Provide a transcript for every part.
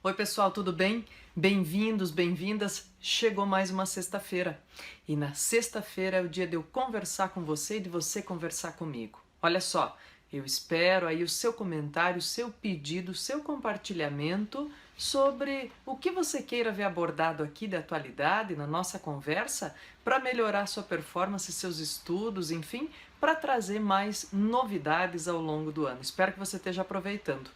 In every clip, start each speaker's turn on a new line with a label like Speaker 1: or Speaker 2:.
Speaker 1: Oi pessoal, tudo bem? Bem-vindos, bem-vindas. Chegou mais uma sexta-feira. E na sexta-feira é o dia de eu conversar com você e de você conversar comigo. Olha só, eu espero aí o seu comentário, o seu pedido, o seu compartilhamento sobre o que você queira ver abordado aqui de atualidade na nossa conversa para melhorar sua performance, seus estudos, enfim, para trazer mais novidades ao longo do ano. Espero que você esteja aproveitando.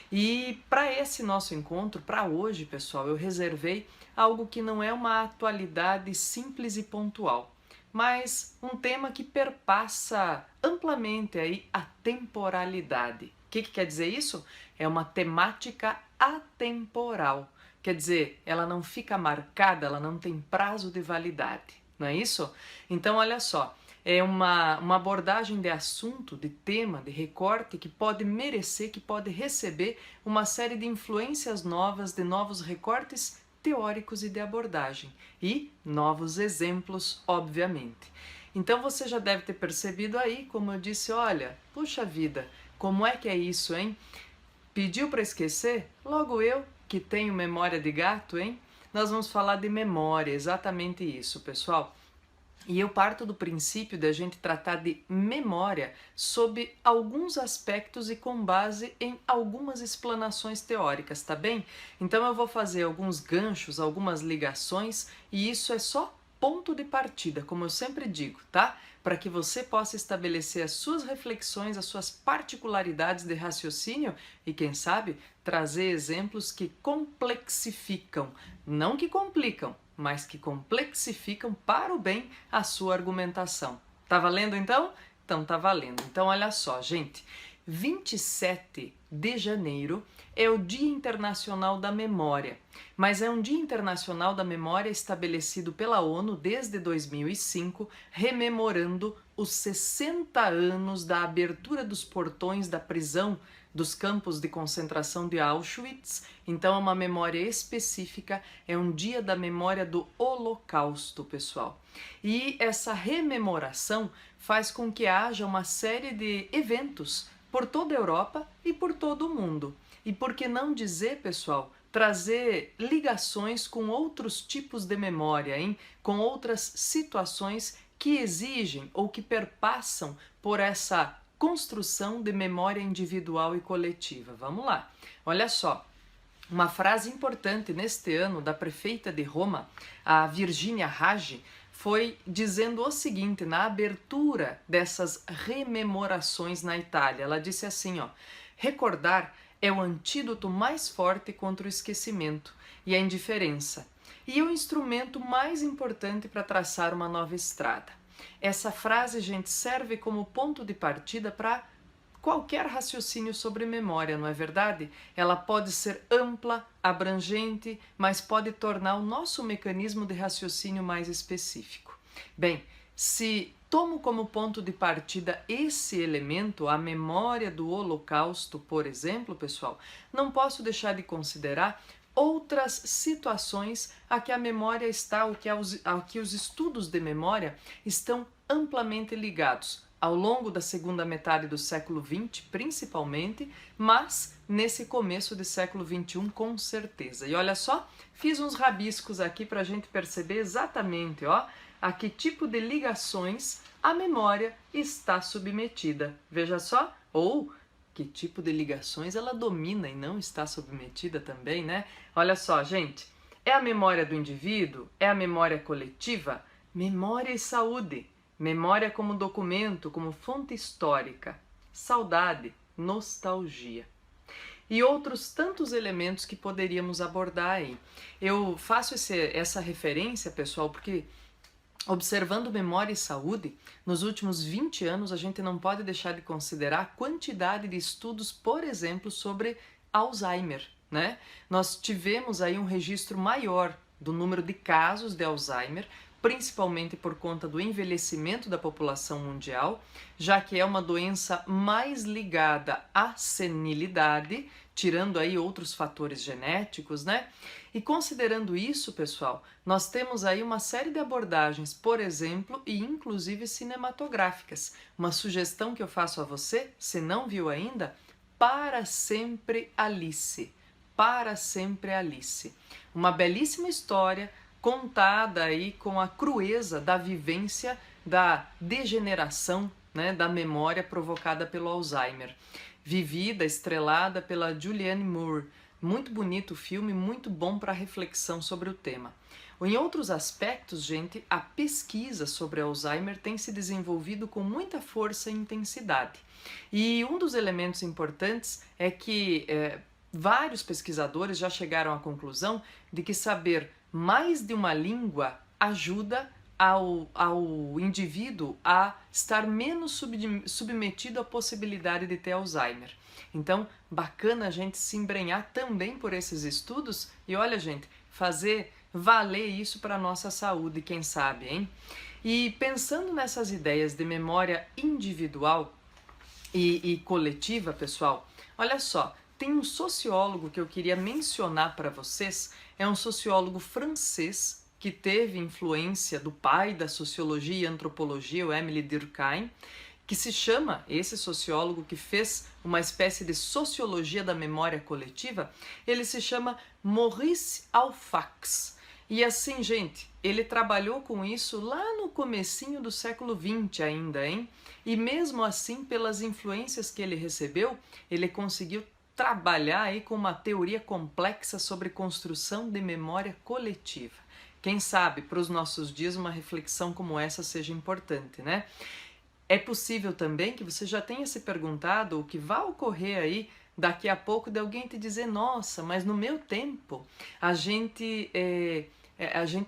Speaker 1: E para esse nosso encontro, para hoje, pessoal, eu reservei algo que não é uma atualidade simples e pontual, mas um tema que perpassa amplamente aí a temporalidade. O que quer dizer isso? É uma temática atemporal. Quer dizer, ela não fica marcada, ela não tem prazo de validade, não é isso? Então, olha só, é uma abordagem de assunto, de tema, de recorte que pode merecer, que pode receber uma série de influências novas, de novos recortes teóricos e de abordagem e novos exemplos, obviamente. Então você já deve ter percebido aí, como eu disse, olha, puxa vida, como é que é isso, hein? Pediu para esquecer? Logo eu, que tenho memória de gato, hein? Nós vamos falar de memória, exatamente isso, pessoal. E eu parto do princípio de a gente tratar de memória sob alguns aspectos e com base em algumas explanações teóricas, tá bem? Então eu vou fazer alguns ganchos, algumas ligações e isso é só ponto de partida, como eu sempre digo, tá? Para que você possa estabelecer as suas reflexões, as suas particularidades de raciocínio e, quem sabe, trazer exemplos que complexificam, não que complicam, mas que complexificam para o bem a sua argumentação. Tá valendo então? Então tá valendo. Então olha só, gente, 27 de janeiro é o Dia Internacional da Memória, mas é um Dia Internacional da Memória estabelecido pela ONU desde 2005, rememorando os 60 anos da abertura dos portões da prisão dos campos de concentração de Auschwitz. Então é uma memória específica, é um dia da memória do Holocausto, pessoal. E essa rememoração faz com que haja uma série de eventos por toda a Europa e por todo o mundo. E por que não dizer, pessoal, trazer ligações com outros tipos de memória, hein? Com outras situações que exigem ou que perpassam por essa construção de memória individual e coletiva. Vamos lá. Olha só, uma frase importante neste ano da prefeita de Roma, a Virginia Raggi, foi dizendo o seguinte na abertura dessas rememorações na Itália. Ela disse assim, ó: recordar é o antídoto mais forte contra o esquecimento e a indiferença, e o instrumento mais importante para traçar uma nova estrada. Essa frase, gente, serve como ponto de partida para qualquer raciocínio sobre memória, não é verdade? Ela pode ser ampla, abrangente, mas pode tornar o nosso mecanismo de raciocínio mais específico. Bem, se tomo como ponto de partida esse elemento, a memória do Holocausto, por exemplo, pessoal, não posso deixar de considerar outras situações a que a memória está, a que os estudos de memória estão amplamente ligados ao longo da segunda metade do século XX, principalmente, mas nesse começo do século XXI, com certeza. E olha só, fiz uns rabiscos aqui para a gente perceber exatamente, ó, a que tipo de ligações a memória está submetida. Veja só, ou que tipo de ligações ela domina e não está submetida também, né? Olha só, gente, é a memória do indivíduo? É a memória coletiva? Memória e saúde. Memória como documento, como fonte histórica. Saudade, nostalgia. E outros tantos elementos que poderíamos abordar aí. Eu faço essa referência, pessoal, porque observando memória e saúde, nos últimos 20 anos a gente não pode deixar de considerar a quantidade de estudos, por exemplo, sobre Alzheimer, né? Nós tivemos aí um registro maior do número de casos de Alzheimer, principalmente por conta do envelhecimento da população mundial, já que é uma doença mais ligada à senilidade, tirando aí outros fatores genéticos, né? E considerando isso, pessoal, nós temos aí uma série de abordagens, por exemplo, e inclusive cinematográficas. Uma sugestão que eu faço a você, se não viu ainda, Para Sempre Alice. Para Sempre Alice. Uma belíssima história contada aí com a crueza da vivência da degeneração, né, da memória provocada pelo Alzheimer. Vivida, estrelada pela Julianne Moore. Muito bonito o filme, muito bom para reflexão sobre o tema. Em outros aspectos, gente, a pesquisa sobre Alzheimer tem se desenvolvido com muita força e intensidade. E um dos elementos importantes é que vários pesquisadores já chegaram à conclusão de que saber mais de uma língua ajuda ao indivíduo a estar menos submetido à possibilidade de ter Alzheimer. Então, bacana a gente se embrenhar também por esses estudos e olha, gente, fazer valer isso para a nossa saúde, quem sabe, hein? E pensando nessas ideias de memória individual e coletiva, pessoal, olha só, tem um sociólogo que eu queria mencionar para vocês, é um sociólogo francês que teve influência do pai da sociologia e antropologia, o Émile Durkheim, que se chama, esse sociólogo que fez uma espécie de sociologia da memória coletiva, ele se chama Maurice Aulfax. E assim, gente, ele trabalhou com isso lá no comecinho do século XX ainda, hein? E mesmo assim, pelas influências que ele recebeu, ele conseguiu trabalhar aí com uma teoria complexa sobre construção de memória coletiva. Quem sabe, para os nossos dias, uma reflexão como essa seja importante, né? É possível também que você já tenha se perguntado o que vai ocorrer aí daqui a pouco de alguém te dizer, nossa, mas no meu tempo a gente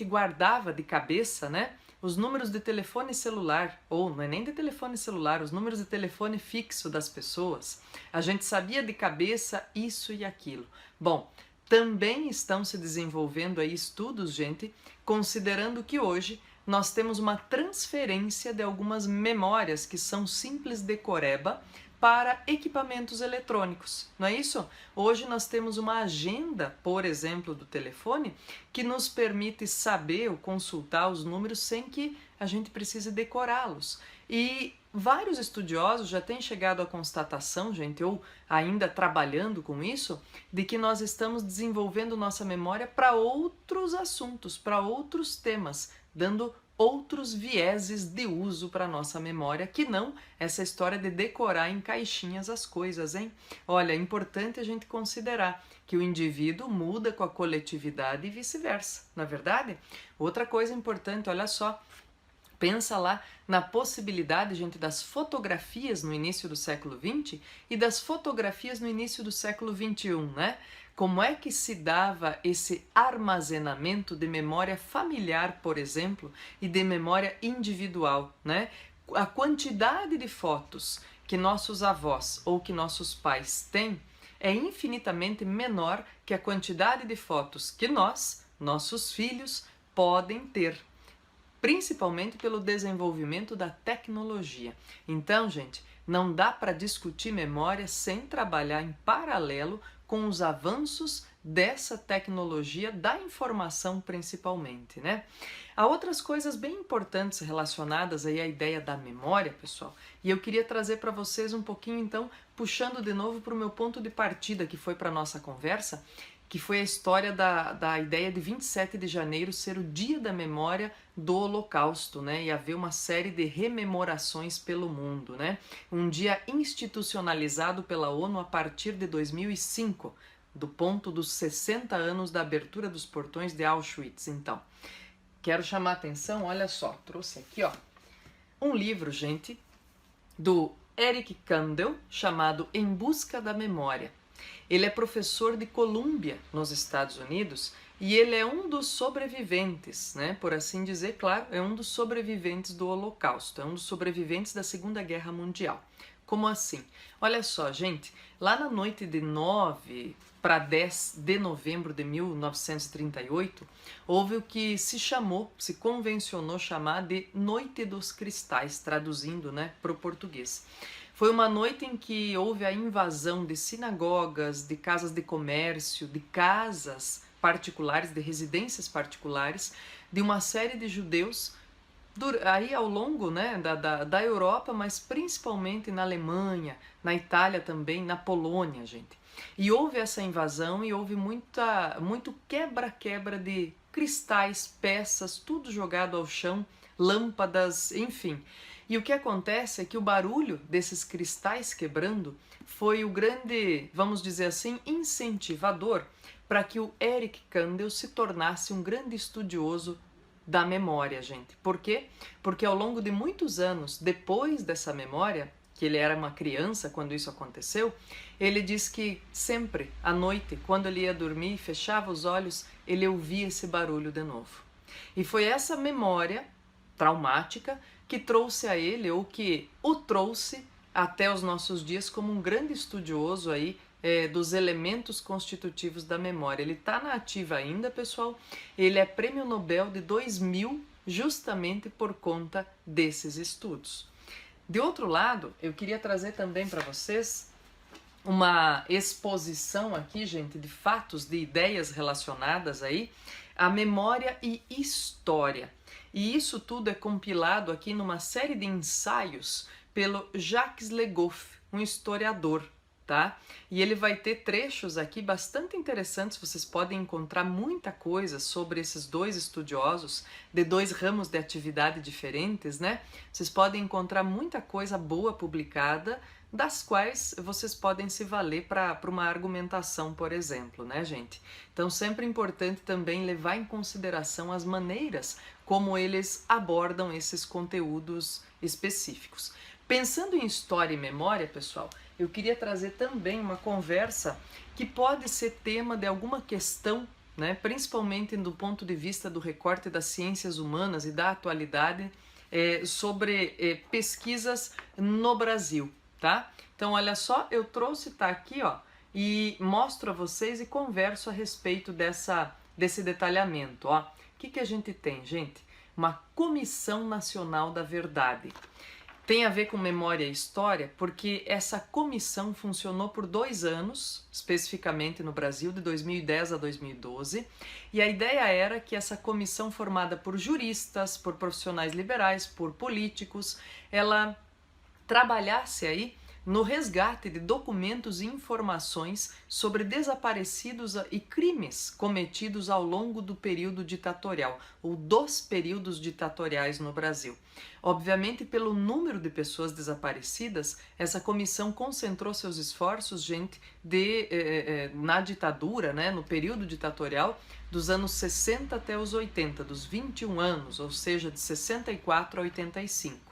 Speaker 1: guardava de cabeça, né, os números de telefone celular, ou não é nem de telefone celular, os números de telefone fixo das pessoas. A gente sabia de cabeça isso e aquilo. Bom, também estão se desenvolvendo aí estudos, gente, considerando que hoje nós temos uma transferência de algumas memórias que são simples decoreba para equipamentos eletrônicos, não é isso? Hoje nós temos uma agenda, por exemplo, do telefone, que nos permite saber ou consultar os números sem que a gente precise decorá-los. E vários estudiosos já têm chegado à constatação, gente, ou ainda trabalhando com isso, de que nós estamos desenvolvendo nossa memória para outros assuntos, para outros temas, dando outros vieses de uso para nossa memória, que não essa história de decorar em caixinhas as coisas, hein? Olha, é importante a gente considerar que o indivíduo muda com a coletividade e vice-versa, não é verdade? Outra coisa importante, olha só, pensa lá na possibilidade, gente, das fotografias no início do século XX e das fotografias no início do século XXI, né? Como é que se dava esse armazenamento de memória familiar, por exemplo, e de memória individual, né? A quantidade de fotos que nossos avós ou que nossos pais têm é infinitamente menor que a quantidade de fotos que nós, nossos filhos, podem ter, principalmente pelo desenvolvimento da tecnologia. Então, gente, não dá para discutir memória sem trabalhar em paralelo com os avanços dessa tecnologia da informação principalmente, né? Há outras coisas bem importantes relacionadas aí à ideia da memória, pessoal, e eu queria trazer para vocês um pouquinho, então, puxando de novo para o meu ponto de partida, que foi para a nossa conversa, que foi a história da ideia de 27 de janeiro ser o dia da memória do Holocausto, né? E haver uma série de rememorações pelo mundo, né? Um dia institucionalizado pela ONU a partir de 2005, do ponto dos 60 anos da abertura dos portões de Auschwitz, então. Quero chamar a atenção, olha só, trouxe aqui, ó, um livro, gente, do Eric Kandel, chamado Em Busca da Memória. Ele é professor de Columbia, nos Estados Unidos, e ele é um dos sobreviventes, né? Por assim dizer, claro, é um dos sobreviventes do Holocausto, é um dos sobreviventes da Segunda Guerra Mundial. Como assim? Olha só, gente, lá na noite de 9 para 10 de novembro de 1938, houve o que se convencionou chamar de Noite dos Cristais, traduzindo, né, para o português. Foi uma noite em que houve a invasão de sinagogas, de casas de comércio, de casas particulares, de residências particulares, de uma série de judeus aí ao longo, né, da Europa, mas principalmente na Alemanha, na Itália também, na Polônia, gente. E houve essa invasão e houve muito quebra-quebra de cristais, peças, tudo jogado ao chão, lâmpadas, enfim. E o que acontece é que o barulho desses cristais quebrando foi o grande, vamos dizer assim, incentivador para que o Eric Kandel se tornasse um grande estudioso da memória, gente. Por quê? Porque ao longo de muitos anos, depois dessa memória, que ele era uma criança quando isso aconteceu, ele diz que sempre, à noite, quando ele ia dormir e fechava os olhos, ele ouvia esse barulho de novo. E foi essa memória traumática que trouxe a ele, ou que o trouxe até os nossos dias como um grande estudioso aí dos elementos constitutivos da memória. Ele está na ativa ainda, pessoal. Ele é Prêmio Nobel de 2000 justamente por conta desses estudos. De outro lado, eu queria trazer também para vocês uma exposição aqui, gente, de fatos, de ideias relacionadas aí à memória e história. E isso tudo é compilado aqui numa série de ensaios pelo Jacques Le Goff, um historiador, tá? E ele vai ter trechos aqui bastante interessantes, vocês podem encontrar muita coisa sobre esses dois estudiosos de dois ramos de atividade diferentes, né? Vocês podem encontrar muita coisa boa publicada, das quais vocês podem se valer para uma argumentação, por exemplo, né, gente? Então, sempre é importante também levar em consideração as maneiras como eles abordam esses conteúdos específicos. Pensando em história e memória, pessoal, eu queria trazer também uma conversa que pode ser tema de alguma questão, né, principalmente do ponto de vista do recorte das ciências humanas e da atualidade, sobre pesquisas no Brasil, tá? Então, olha só, eu trouxe, tá aqui, ó, e mostro a vocês e converso a respeito desse detalhamento, ó. O que a gente tem, gente? Uma Comissão Nacional da Verdade. Tem a ver com memória e história porque essa comissão funcionou por 2 anos, especificamente no Brasil, de 2010 a 2012, e a ideia era que essa comissão, formada por juristas, por profissionais liberais, por políticos, ela trabalhasse aí no resgate de documentos e informações sobre desaparecidos e crimes cometidos ao longo do período ditatorial, ou dos períodos ditatoriais no Brasil. Obviamente, pelo número de pessoas desaparecidas, essa comissão concentrou seus esforços, gente, na ditadura, né, no período ditatorial, dos anos 60 até os 80, dos 21 anos, ou seja, de 64 a 85.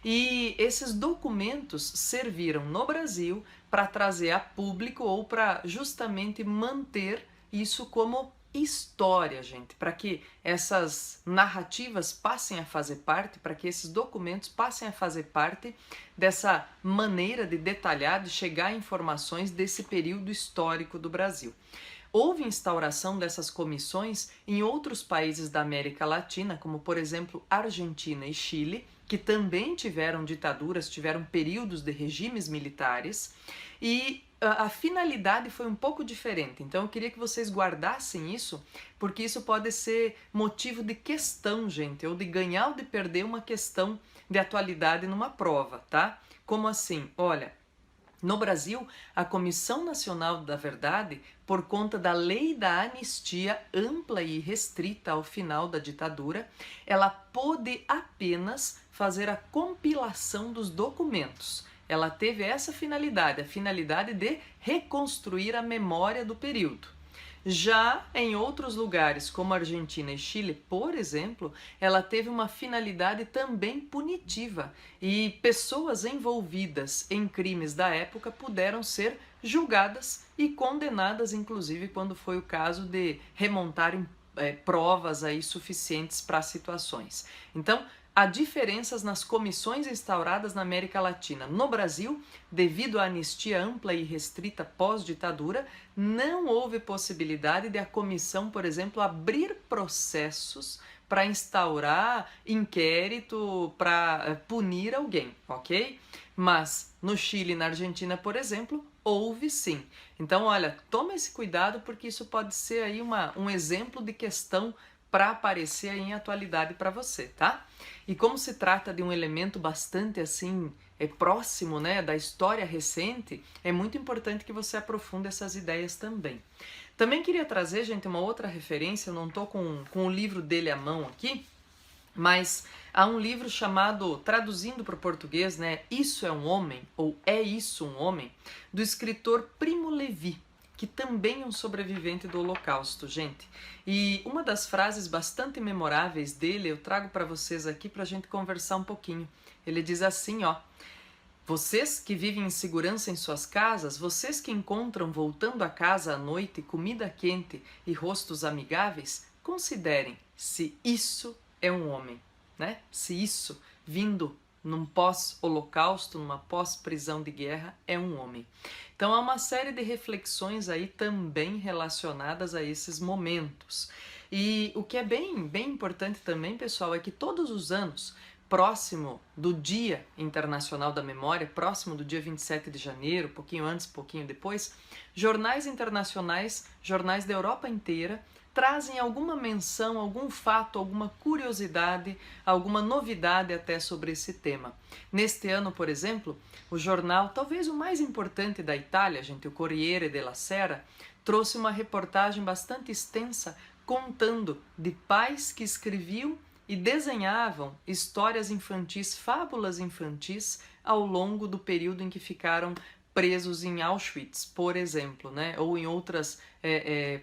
Speaker 1: E esses documentos serviram no Brasil para trazer a público ou para justamente manter isso como história, gente, para que essas narrativas passem a fazer parte, para que esses documentos passem a fazer parte dessa maneira de detalhar, de chegar a informações desse período histórico do Brasil. Houve instauração dessas comissões em outros países da América Latina, como por exemplo Argentina e Chile, que também tiveram ditaduras, tiveram períodos de regimes militares, e a finalidade foi um pouco diferente. Então eu queria que vocês guardassem isso, porque isso pode ser motivo de questão, gente, ou de ganhar ou de perder uma questão de atualidade numa prova, tá? Como assim? Olha, no Brasil, a Comissão Nacional da Verdade, por conta da lei da anistia ampla e restrita ao final da ditadura, ela pôde apenas fazer a compilação dos documentos. Ela teve essa finalidade, a finalidade de reconstruir a memória do período. Já em outros lugares, como Argentina e Chile, por exemplo, ela teve uma finalidade também punitiva e pessoas envolvidas em crimes da época puderam ser julgadas e condenadas, inclusive quando foi o caso de remontarem provas aí suficientes para situações. Então, há diferenças nas comissões instauradas na América Latina. No Brasil, devido à anistia ampla e restrita pós-ditadura, não houve possibilidade de a comissão, por exemplo, abrir processos para instaurar inquérito, para punir alguém, ok? Mas no Chile e na Argentina, por exemplo, houve sim. Então, olha, toma esse cuidado porque isso pode ser aí um exemplo de questão para aparecer aí em atualidade para você, tá? E como se trata de um elemento bastante assim é próximo, né, da história recente, é muito importante que você aprofunde essas ideias também. Também queria trazer, gente, uma outra referência, eu não estou com o livro dele à mão aqui, mas há um livro chamado, traduzindo para o português, né, Isso é um Homem, ou É Isso um Homem, do escritor Primo Levi, que também é um sobrevivente do Holocausto, gente. E uma das frases bastante memoráveis dele eu trago para vocês aqui para a gente conversar um pouquinho. Ele diz assim, ó: vocês que vivem em segurança em suas casas, vocês que encontram voltando a casa à noite comida quente e rostos amigáveis, considerem se isso é um homem, né? Se isso, vindo num pós-holocausto, numa pós-prisão de guerra, é um homem. Então há uma série de reflexões aí também relacionadas a esses momentos. E o que é bem importante também, pessoal, é que todos os anos, próximo do Dia Internacional da Memória, próximo do dia 27 de janeiro, pouquinho antes, pouquinho depois, jornais internacionais, jornais da Europa inteira, trazem alguma menção, algum fato, alguma curiosidade, alguma novidade até sobre esse tema. Neste ano, por exemplo, o jornal, talvez o mais importante da Itália, gente, o Corriere della Sera, trouxe uma reportagem bastante extensa contando de pais que escreviam e desenhavam histórias infantis, fábulas infantis, ao longo do período em que ficaram presos em Auschwitz, por exemplo, né? Ou em outras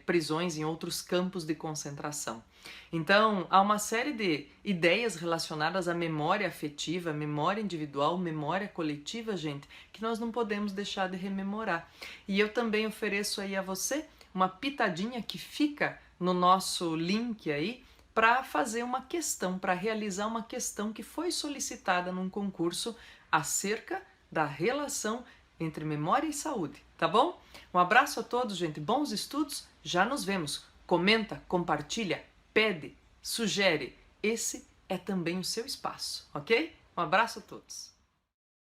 Speaker 1: prisões, em outros campos de concentração. Então, há uma série de ideias relacionadas à memória afetiva, memória individual, memória coletiva, gente, que nós não podemos deixar de rememorar. E eu também ofereço aí a você uma pitadinha que fica no nosso link aí, para fazer uma questão, para realizar uma questão que foi solicitada num concurso acerca da relação entre memória e saúde, tá bom? Um abraço a todos, gente, bons estudos, já nos vemos. Comenta, compartilha, pede, sugere, esse é também o seu espaço, ok? Um abraço a todos.